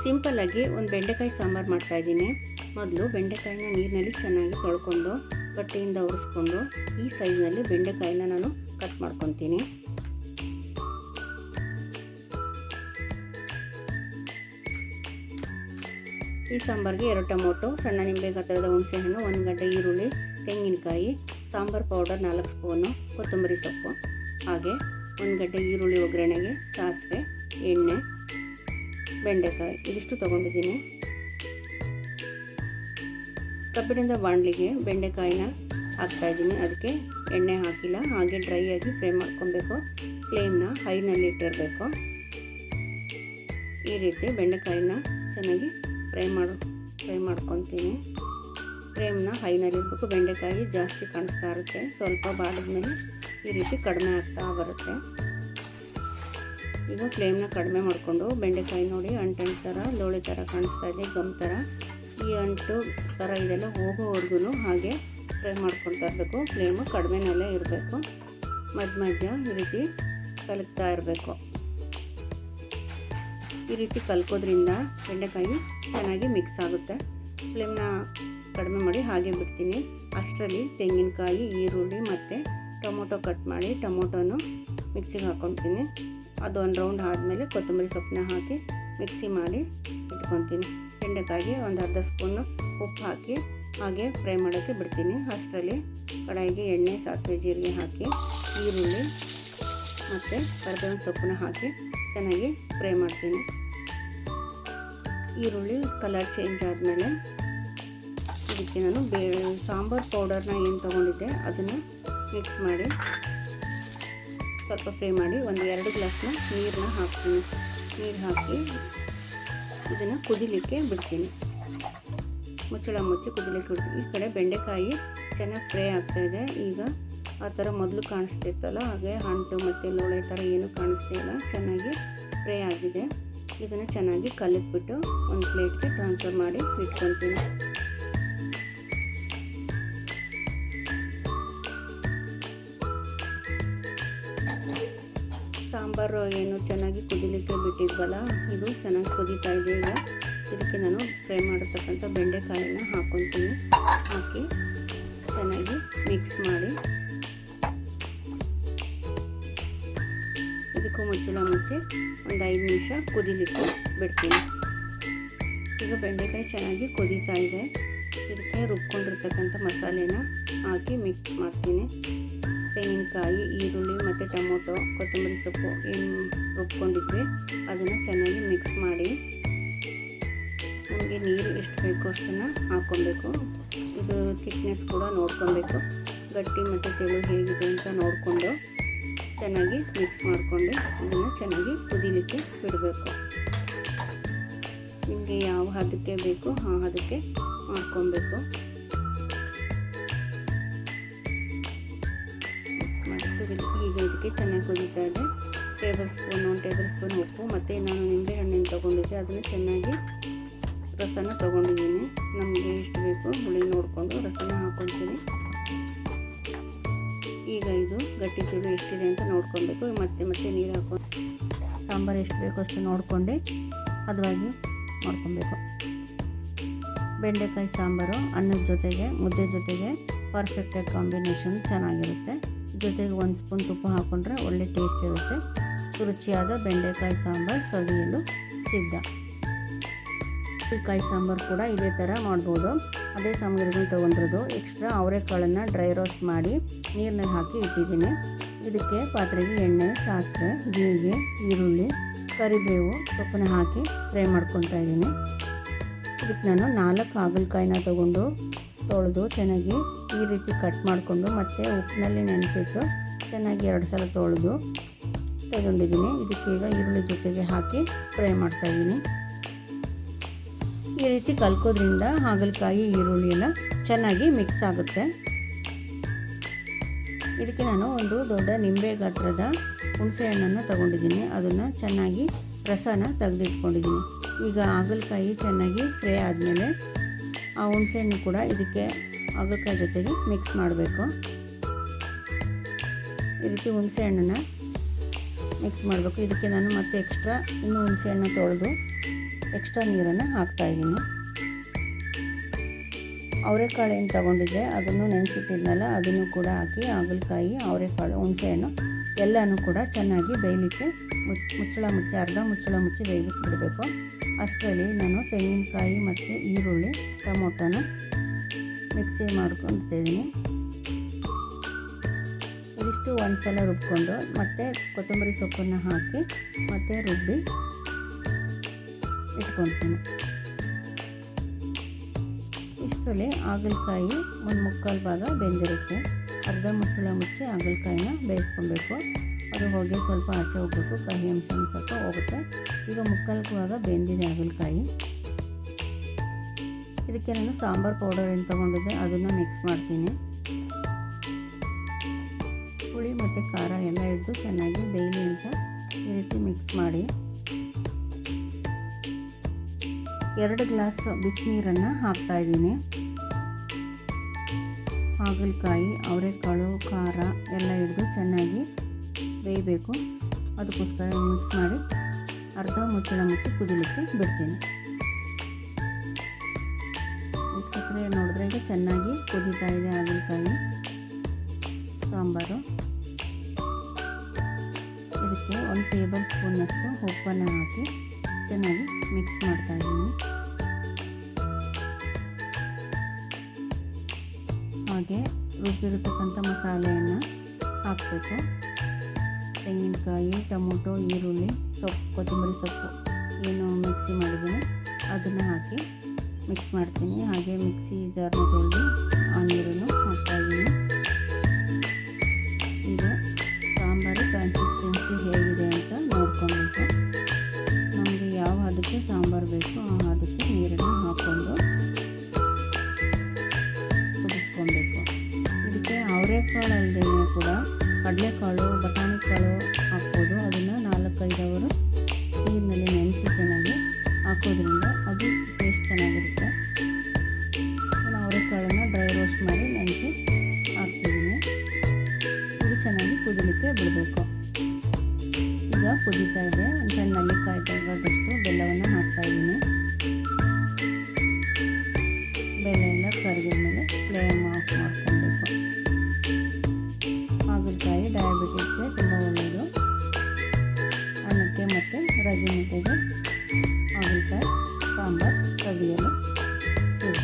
ಸಿಂಪಲ್ಲಾಗಿ ಒಂದು ಬೆಂಡೆಕಾಯಿ ಸಾಂಬಾರು ಮಾಡ್ತಾಯಿದ್ದೀನಿ. ಮೊದಲು ಬೆಂಡೆಕಾಯಿನ ನೀರಿನಲ್ಲಿ ಚೆನ್ನಾಗಿ ತೊಳ್ಕೊಂಡು ಬಟ್ಟೆಯಿಂದ ಒರೆಸ್ಕೊಂಡು ಈ ಸೈಜ್ನಲ್ಲಿ ಬೆಂಡೆಕಾಯಿನ ನಾನು ಕಟ್ ಮಾಡ್ಕೊತೀನಿ. ಈ ಸಾಂಬಾರಿಗೆ 2 ಟೊಮೊಟೊ, ಸಣ್ಣ ನಿಂಬೆ ಗಾತ್ರದ ಹುಣಸೆಹಣ್ಣು, 1 ಗಡ್ಡೆ ಈರುಳ್ಳಿ, ತೆಂಗಿನಕಾಯಿ, ಸಾಂಬಾರು ಪೌಡರ್ 4 ಸ್ಪೂನು, ಕೊತ್ತಂಬರಿ ಸೊಪ್ಪು, ಹಾಗೆ 1 ಗಡ್ಡೆ ಈರುಳ್ಳಿ ಒಗ್ಗರಣೆಗೆ, ಸಾಸಿವೆ, ಎಣ್ಣೆ, ಬೆಂಡೆಕಾಯಿ ಇದಿಷ್ಟು ತೊಗೊಂಡಿದ್ದೀನಿ. ಕಬ್ಬಿಣದ ಬಾಣಲಿಗೆ ಬೆಂಡೆಕಾಯಿನ ಹಾಕ್ತಾಯಿದ್ದೀನಿ. ಅದಕ್ಕೆ ಎಣ್ಣೆ ಹಾಕಿಲ್ಲ, ಹಾಗೆ ಡ್ರೈ ಆಗಿ ಫ್ರೈ ಮಾಡ್ಕೊಬೇಕು. ಫ್ಲೇಮ್ನ ಹೈನಲ್ಲಿ ಇಟ್ಟಿರಬೇಕು. ಈ ರೀತಿ ಬೆಂಡೆಕಾಯಿನ ಚೆನ್ನಾಗಿ ಫ್ರೈ ಮಾಡ್ಕೊತೀನಿ. ಫ್ಲೇಮ್ನ ಹೈನಲ್ಲಿ ಇರಬೇಕು. ಬೆಂಡೆಕಾಯಿ ಜಾಸ್ತಿ ಕಾಣಿಸ್ತಾ ಇರುತ್ತೆ, ಸ್ವಲ್ಪ ಬಾಡಿದ್ಮೇಲೆ ಈ ರೀತಿ ಕಡಿಮೆ ಆಗ್ತಾ ಬರುತ್ತೆ. ಈಗ ಫ್ಲೇಮ್ನ ಕಡಿಮೆ ಮಾಡಿಕೊಂಡು ಬೆಂಡೆಕಾಯಿ ನೋಡಿ ಅಂಟು ಥರ ಲೋಳೆ ಥರ ಕಾಣಿಸ್ತಾ ಇದೆ, ಗಮ್ ಥರ. ಈ ಅಂಟು ಥರ ಇದೆಲ್ಲ ಹೋಗೋವರೆಗೂ ಹಾಗೆ ಫ್ರೈ ಮಾಡ್ಕೊತಾ ಇರಬೇಕು. ಫ್ಲೇಮು ಕಡಿಮೆನಲ್ಲೇ ಇರಬೇಕು. ಮಧ್ಯ ಈ ರೀತಿ ಕಲಕ್ತಾ ಇರಬೇಕು. ಈ ರೀತಿ ಕಲ್ಕೋದ್ರಿಂದ ಬೆಂಡೆಕಾಯಿ ಚೆನ್ನಾಗಿ ಮಿಕ್ಸ್ ಆಗುತ್ತೆ. ಫ್ಲೇಮ್ನ ಕಡಿಮೆ ಮಾಡಿ ಹಾಗೆ ಬಿಡ್ತೀನಿ. ಅಷ್ಟರಲ್ಲಿ ತೆಂಗಿನಕಾಯಿ, ಈರುಳ್ಳಿ ಮತ್ತು ಟೊಮೊಟೊ ಕಟ್ ಮಾಡಿ ಟೊಮೊಟೊನು ಮಿಕ್ಸಿಗೆ ಹಾಕ್ಕೊತೀನಿ. ಅದು 1 ರೌಂಡ್ ಆದಮೇಲೆ ಕೊತ್ತಂಬರಿ ಸೊಪ್ಪನ್ನ ಹಾಕಿ ಮಿಕ್ಸಿ ಮಾಡಿ ಇಟ್ಕೊತೀನಿ. ಬೆಂಡೆಕಾಯಿಗೆ 1 ಅರ್ಧ ಸ್ಪೂನು ಉಪ್ಪು ಹಾಕಿ ಹಾಗೆ ಫ್ರೈ ಮಾಡೋಕ್ಕೆ ಬಿಡ್ತೀನಿ. ಅಷ್ಟರಲ್ಲಿ ಕಡಾಯಿಗೆ ಎಣ್ಣೆ, ಸಾಸಿವೆ, ಜೀರಿಗೆ ಹಾಕಿ ಈರುಳ್ಳಿ ಮತ್ತು ಕರಿಬೇವಿನ ಸೊಪ್ಪನ್ನ ಹಾಕಿ ಚೆನ್ನಾಗಿ ಫ್ರೈ ಮಾಡ್ತೀನಿ. ಈರುಳ್ಳಿ ಕಲರ್ ಚೇಂಜ್ ಆದಮೇಲೆ ಇದಕ್ಕೆ ನಾನು ಸಾಂಬಾರು ಪೌಡರ್ನ ಏನು ತೊಗೊಂಡಿದ್ದೆ ಅದನ್ನು ಮಿಕ್ಸ್ ಮಾಡಿ ಸ್ವಲ್ಪ ಫ್ರೈ ಮಾಡಿ 1-2 ಗ್ಲಾಸ್ನ ನೀರನ್ನ ಹಾಕ್ತೀನಿ. ನೀರು ಹಾಕಿ ಇದನ್ನು ಕುದಿಲಿಕ್ಕೆ ಬಿಡ್ತೀನಿ. ಮುಚ್ಚಳ ಮುಚ್ಚಿ ಕುದಿಲಿಕ್ಕೆ ಬಿಡ್ತೀನಿ. ಈ ಕಡೆ ಬೆಂಡೆಕಾಯಿ ಚೆನ್ನಾಗಿ ಫ್ರೈ ಆಗ್ತಾಯಿದೆ. ಈಗ ಆ ಥರ ಮೊದಲು ಕಾಣಿಸ್ತಿತ್ತಲ್ಲ ಹಾಗೆ ಅಂಟು ಮತ್ತು ಲೋಳೆ ಥರ ಏನೂ ಕಾಣಿಸ್ತಿಲ್ಲ, ಚೆನ್ನಾಗಿ ಫ್ರೈ ಆಗಿದೆ. ಇದನ್ನು ಚೆನ್ನಾಗಿ ಕಲಿಸ್ಬಿಟ್ಟು ಒಂದು ಪ್ಲೇಟ್ಗೆ ಟ್ರಾನ್ಸ್ಫರ್ ಮಾಡಿ ಇಟ್ಕೊತೀನಿ. ಸಾಂಬಾರು ಏನು ಚೆನ್ನಾಗಿ ಕುದಿಲಿಕ್ಕೆ ಬಿಟ್ಟಿದ್ವಲ್ಲ, ಇದು ಚೆನ್ನಾಗಿ ಕುದೀತಾ ಇದೆ. ಈಗ ಇದಕ್ಕೆ ನಾನು ಫ್ರೈ ಮಾಡಿರ್ತಕ್ಕಂಥ ಬೆಂಡೆಕಾಯಿನ ಹಾಕ್ಕೊತೀನಿ. ಹಾಕಿ ಚೆನ್ನಾಗಿ ಮಿಕ್ಸ್ ಮಾಡಿ ಇದಕ್ಕೂ ಮುಚ್ಚಳ ಮುಚ್ಚಿ ಒಂದು 5 ನಿಮಿಷ ಕುದಿಲಿಕ್ಕೆ ಬಿಡ್ತೀನಿ. ಈಗ ಬೆಂಡೆಕಾಯಿ ಚೆನ್ನಾಗಿ ಕುದೀತಾ ಇದೆ. ಇದಕ್ಕೆ ರುಬ್ಕೊಂಡಿರ್ತಕ್ಕಂಥ ಮಸಾಲೆನ ಹಾಕಿ ಮಿಕ್ಸ್ ಮಾಡ್ತೀನಿ. ತೆಂಗಿನಕಾಯಿ, ಈರುಳ್ಳಿ ಮತ್ತು ಟೊಮೊಟೊ, ಕೊತ್ತಂಬರಿ ಸೊಪ್ಪು ಏನು ರುಬ್ಕೊಂಡಿದ್ವಿ ಅದನ್ನು ಚೆನ್ನಾಗಿ ಮಿಕ್ಸ್ ಮಾಡಿ ನಮಗೆ ನೀರು ಎಷ್ಟು ಬೇಕೋ ಅಷ್ಟನ್ನು ಹಾಕ್ಕೊಬೇಕು. ಇದು ಥಿಕ್ನೆಸ್ ಕೂಡ ನೋಡ್ಕೊಬೇಕು. ಗಟ್ಟಿ ಮತ್ತು ತೆಳು ಹೇಗಿದೆ ಅಂತ ನೋಡಿಕೊಂಡು ಚೆನ್ನಾಗಿ ಮಿಕ್ಸ್ ಮಾಡಿಕೊಂಡು ಇದನ್ನು ಚೆನ್ನಾಗಿ ಕುದಿಲಿಕ್ಕೆ ಬಿಡಬೇಕು. ನಿಮಗೆ ಯಾವ ಹದಕ್ಕೆ ಬೇಕು ಆ ಹದಕ್ಕೆ ಮಾಡ್ಕೊಬೇಕು. ಈಗ ಇದಕ್ಕೆ ಚೆನ್ನಾಗಿ ಕುದೀತಾ ಇದೆ. 1 ಟೇಬಲ್ ಸ್ಪೂನ್ ಉಪ್ಪು ಮತ್ತು ನಾನು ನಿಂಬೆಹಣ್ಣಿನ ತೊಗೊಂಡಿದ್ದೆ ಅದನ್ನು ಚೆನ್ನಾಗಿ ರಸನ ತೊಗೊಂಡಿದ್ದೀನಿ. ನಮಗೆ ಎಷ್ಟು ಬೇಕು ಹುಳಿ ನೋಡಿಕೊಂಡು ರಸನ ಹಾಕ್ಕೊಳ್ತೀನಿ. ಈಗ ಇದು ಗಟ್ಟಿ ಚೂರು ಎಷ್ಟಿದೆ ಅಂತ ನೋಡ್ಕೊಬೇಕು. ಮತ್ತೆ ನೀರು ಹಾಕೊಂಡು ಸಾಂಬಾರು ಎಷ್ಟು ಬೇಕೋ ಅಷ್ಟು ನೋಡಿಕೊಂಡೆ ಹದವಾಗಿ ಮಾಡ್ಕೊಬೇಕು. ಬೆಂಡೆಕಾಯಿ ಸಾಂಬಾರು ಅನ್ನದ ಜೊತೆಗೆ, ಮುದ್ದೆ ಜೊತೆಗೆ ಪರ್ಫೆಕ್ಟಾಗಿ ಕಾಂಬಿನೇಷನ್ ಚೆನ್ನಾಗಿರುತ್ತೆ. ಜೊತೆಗೆ 1 ಸ್ಪೂನ್ ತುಪ್ಪ ಹಾಕ್ಕೊಂಡ್ರೆ ಒಳ್ಳೆ ಟೇಸ್ಟ್ ಇರುತ್ತೆ. ರುಚಿಯಾದ ಬೆಂಡೆಕಾಯಿ ಸಾಂಬಾರು ಸವಿಯಲು ಸಿದ್ಧ. ಕಾಯಿ ಸಾಂಬಾರು ಕೂಡ ಇದೇ ಥರ ಮಾಡ್ಬೋದು. ಅದೇ ಸಾಮಗ್ರಿಗಳು ತೊಗೊಂಡಿರೋದು. ಎಕ್ಸ್ಟ್ರಾ ಅವರೆಕಾಳನ್ನು ಡ್ರೈ ರೋಸ್ಟ್ ಮಾಡಿ ನೀರಿನಲ್ಲಿ ಹಾಕಿ ಇಟ್ಟಿದ್ದೀನಿ. ಇದಕ್ಕೆ ಪಾತ್ರೆಗೆ ಎಣ್ಣೆ, ಸಾಸಿವೆ, ಜೀರಿಗೆ, ಈರುಳ್ಳಿ, ಕರಿಬೇವು ಸೊಪ್ಪನ್ನ ಹಾಕಿ ಫ್ರೈ ಮಾಡ್ಕೊತಾ ಇದ್ದೀನಿ. ಇದಕ್ಕೆ ನಾನು 4 ಹಾಗಲಕಾಯಿನ ತೊಳೆದು ಚೆನ್ನಾಗಿ ಈ ರೀತಿ ಕಟ್ ಮಾಡಿಕೊಂಡು ಮತ್ತು ಉಪ್ಪಿನಲ್ಲಿ ನೆನೆಸಿಟ್ಟು ಚೆನ್ನಾಗಿ 2 ಸಲ ತಗೊಂಡಿದ್ದೀನಿ. ಇದಕ್ಕೆ ಈಗ ಈರುಳ್ಳಿ ಜೊತೆಗೆ ಹಾಕಿ ಫ್ರೈ ಮಾಡ್ತಾಯಿದ್ದೀನಿ. ಈ ರೀತಿ ಕಲ್ಕೋದ್ರಿಂದ ಹಾಗಲಕಾಯಿ, ಈರುಳ್ಳಿ ಎಲ್ಲ ಚೆನ್ನಾಗಿ ಮಿಕ್ಸ್ ಆಗುತ್ತೆ. ಇದಕ್ಕೆ ನಾನು ಒಂದು ದೊಡ್ಡ ನಿಂಬೆ ಗಾತ್ರದ ಹುಣಸೆ ಹಣ್ಣನ್ನು ತೊಗೊಂಡಿದ್ದೀನಿ. ಅದನ್ನು ಚೆನ್ನಾಗಿ ರಸನ ತೆಗೆದಿಟ್ಕೊಂಡಿದ್ದೀನಿ. ಈಗ ಹಾಗಲಕಾಯಿ ಚೆನ್ನಾಗಿ ಫ್ರೈ ಆದಮೇಲೆ ಆ ಹುಣಸೆ ಹಣ್ಣು ಕೂಡ ಇದಕ್ಕೆ ಹಾಗಲಕಾಯಿ ಜೊತೆಗೆ ಮಿಕ್ಸ್ ಮಾಡಬೇಕು. ಈ ರೀತಿ ಹುಣಸೆ ಹಣ್ಣನ್ನು ಮಿಕ್ಸ್ ಮಾಡಬೇಕು. ಇದಕ್ಕೆ ನಾನು ಮತ್ತೆ ಎಕ್ಸ್ಟ್ರಾ ಇನ್ನೂ ಹುಣಸೆ ಹಣ್ಣು ತೊಳೆದು ಎಕ್ಸ್ಟ್ರಾ ನೀರನ್ನು ಹಾಕ್ತಾಯಿದ್ದೀನಿ. ಅವರೆಕಾಳು ಏನು ತೊಗೊಂಡಿದ್ದೆ ಅದನ್ನು ನೆನೆಸಿಟ್ಟಿದ್ನಲ್ಲ ಅದನ್ನು ಕೂಡ ಹಾಕಿ ಹಾಗಲಕಾಯಿ, ಅವರೆಕಾಳು, ಹುಣಸೆಹಣ್ಣು ಎಲ್ಲನೂ ಕೂಡ ಚೆನ್ನಾಗಿ ಬೇಯಲಿಕ್ಕೆ ಮುಚ್ಚಳ ಮುಚ್ಚಿ ಅರ್ಧ ಮುಚ್ಚಳ ಮುಚ್ಚಿ ಬೇಯಲಿಕ್ಕೆ ಬಿಡಬೇಕು. ಅಷ್ಟರಲ್ಲಿ ನಾನು ತೆಂಗಿನಕಾಯಿ ಮತ್ತು ಈರುಳ್ಳಿ, ಟೊಮೊಟೊನ ಮಿಕ್ಸಿ ಮಾಡ್ಕೊತಿದ್ದೀನಿ. ಇದಿಷ್ಟು ಒಂದು ಸಲ ರುಬ್ಕೊಂಡು ಮತ್ತು ಕೊತ್ತಂಬರಿ ಸೊಪ್ಪನ್ನು ಹಾಕಿ ಮತ್ತು ರುಬ್ಬಿ ಇಟ್ಕೊತೀನಿ. ಇಷ್ಟರಲ್ಲಿ ಹಾಗಲಕಾಯಿ ಒಂದು ಮುಕ್ಕಾಲು ಭಾಗ ಬೆಂದಿರುತ್ತೆ. ಅರ್ಧ ಮುಚ್ಚಳ ಮುಚ್ಚಿ ಹಾಗಲಕಾಯಿನ ಬೇಯಿಸ್ಕೊಬೇಕು. ಅದು ಹೋಗಿ ಸ್ವಲ್ಪ ಆಚೆ ಹೋಗಬೇಕು, ಕಹಿ ಅಂಶ ಸ್ವಲ್ಪ ಹೋಗುತ್ತೆ. ಈಗ ಮುಕ್ಕಾಲು ಭಾಗ ಬೆಂದಿದೆ ಹಾಗಲಕಾಯಿ. ಇದಕ್ಕೆ ನಾನು ಸಾಂಬಾರು ಪೌಡರ್ ಏನು ತೊಗೊಂಡಿದ್ದೆ ಅದನ್ನು ಮಿಕ್ಸ್ ಮಾಡ್ತೀನಿ. ಹುಳಿ ಮತ್ತು ಖಾರ ಎಲ್ಲ ಇಟ್ಟು ಚೆನ್ನಾಗಿ ಬೇಯಲಿ ಅಂತ ಈ ರೀತಿ ಮಿಕ್ಸ್ ಮಾಡಿ 2 ಗ್ಲಾಸ್ ಬಿಸಿನೀರನ್ನು ಹಾಕ್ತಾಯಿದ್ದೀನಿ. ಹಾಗಲಕಾಯಿ, ಅವರೆಕಾಳು, ಖಾರ ಎಲ್ಲ ಹಿಡಿದು ಚೆನ್ನಾಗಿ ಬೇಯಬೇಕು. ಅದಕ್ಕೋಸ್ಕರ ಮಿಕ್ಸ್ ಮಾಡಿ ಅರ್ಧ ಮುಚ್ಚಳ ಮುಚ್ಚಿ ಕುದಿಲಿಕ್ಕೆ ಬಿಡ್ತೀನಿ. ವೀಕ್ಷಕರೇ ನೋಡಿದ್ರೆ ಈಗ ಚೆನ್ನಾಗಿ ಕುದೀತಾ ಇದೆ ಹಾಗಲಕಾಯಿ ಸಾಂಬಾರು. ಇದಕ್ಕೆ 1 ಟೇಬಲ್ ಸ್ಪೂನ್ನಷ್ಟು ಉಪ್ಪನ್ನು ಹಾಕಿ ಚೆನ್ನಾಗಿ ಮಿಕ್ಸ್ ಮಾಡ್ತಾಯಿದ್ದೀನಿ. ಹಾಗೆ ರುಬ್ಬಿರತಕ್ಕಂಥ ಮಸಾಲೆಯನ್ನು ಹಾಕಬೇಕು. ತೆಂಗಿನಕಾಯಿ, ಟೊಮೊಟೊ, ಈರುಳ್ಳಿ, ಸೊಪ್ಪು, ಕೊತ್ತಂಬರಿ ಸೊಪ್ಪು ಏನು ಮಿಕ್ಸಿ ಮಾಡಿದ್ದೀನಿ ಅದನ್ನು ಹಾಕಿ ಮಿಕ್ಸ್ ಮಾಡ್ತೀನಿ. ಹಾಗೆ ಮಿಕ್ಸಿ ಜಾರ್ನ ತೊಳೆದು ಆ ನೀರನ್ನು ಹಾಕ್ತಾಯಿದ್ದೀನಿ. ಈಗ ಸಾಂಬಾರು ಕನ್ಸಿಸ್ಟೆನ್ಸಿ ಹೇಗಿದೆ ಅಂತ ನೋಡ್ಕೊಬೇಕು. ನಮಗೆ ಯಾವ ಹದಕ್ಕೆ ಸಾಂಬಾರು ಬೇಕು ಆ ಹದಕ್ಕೆ ನೀರನ್ನು ಹಾಕ್ಕೊಂಡು ಕುದಿಸ್ಕೊಬೇಕು. ಇದಕ್ಕೆ ಅವರೆಕಾಳು ಅಲ್ಲದೆ ಕೂಡ ಕಡಲೆಕಾಳು, ಬಟಾಣಿ ಕಾಳು ಹಾಕ್ಬೋದು. ಅದನ್ನು 4-5 ಅವರು ನೀರಿನಲ್ಲಿ ನೆನೆಸಿ ಚೆನ್ನಾಗಿ ಹಾಕೋದ್ರಿಂದ ಅದು ಟೇಸ್ಟ್ ಚೆನ್ನಾಗಿರುತ್ತೆ. ನಾನು ಅವರೆಕಾಳನ್ನು ಡ್ರೈ ರೋಸ್ಟ್ ಮಾಡಿ ನೆನೆಸಿ ಹಾಕ್ತಿದ್ದೀನಿ. ಇದು ಚೆನ್ನಾಗಿ ಕುದಿಲಿಕ್ಕೆ ಬಿಡಬೇಕು. ಈಗ ಕುದೀತಾ ಇದೆ. ಒಂದು ಸಣ್ಣಲ್ಲಿ ಕಾಯ್ದಾಗದಷ್ಟು ಬೆಲ್ಲವನ್ನು ಹಾಕ್ತಾಯಿದ್ದೀನಿ. ಬೆಲ್ಲ ಎಲ್ಲ ಕರಗಿದ ಮೇಲೆ ಫ್ಲೇಮ್ ಆಫ್ ಮಾಡ್ಕೊಬೇಕು. ಹಾಗಲಕಾಯಿ ಡಯಾಬಿಟಿಸ್ಗೆ ತುಂಬ ಒಳ್ಳೆಯದು. ಅನ್ನಕ್ಕೆ ಮತ್ತು ರಾಗಿ ಮುದ್ದೆಗೆ ಹಾಗಲಕಾಯಿ ಸಾಂಬಾರು ಸವಿಯಲು ಸಿದ್ಧ.